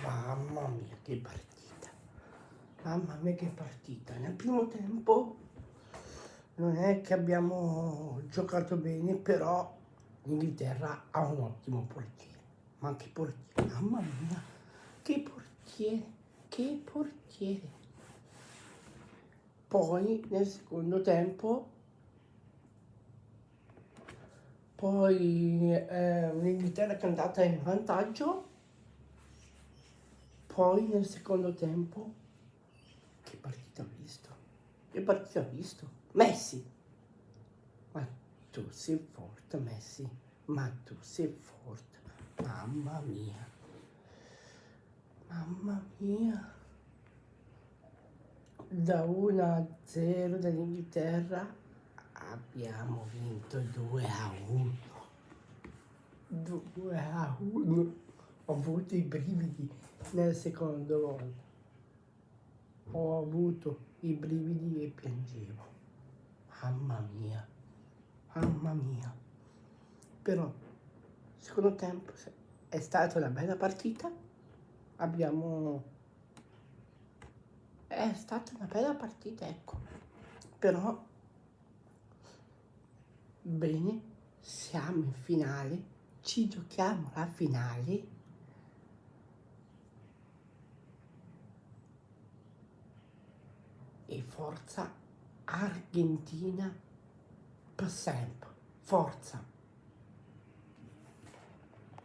Mamma mia, che partita. Mamma mia, che partita. Nel primo tempo non è che abbiamo giocato bene, però l'Inghilterra ha un ottimo portiere. Ma che portiere, mamma mia, che portiere, che portiere. Poi nel secondo tempo, l'Inghilterra che è andata in vantaggio, poi nel secondo tempo, che partita ho visto? Che partita ho visto? Messi! Ma tu sei forte, Messi, ma tu sei forte, mamma mia, mamma mia. Da 1-0 dall'Inghilterra abbiamo vinto 2-1. 2-1. Ho avuto i brividi nel secondo gol. Ho avuto i brividi e piangevo. Mamma mia, mamma mia. Però, secondo tempo è stata una bella partita. È stata una bella partita, ecco. Però, bene, siamo in finale, ci giochiamo la finale. E forza Argentina per sempre. Forza.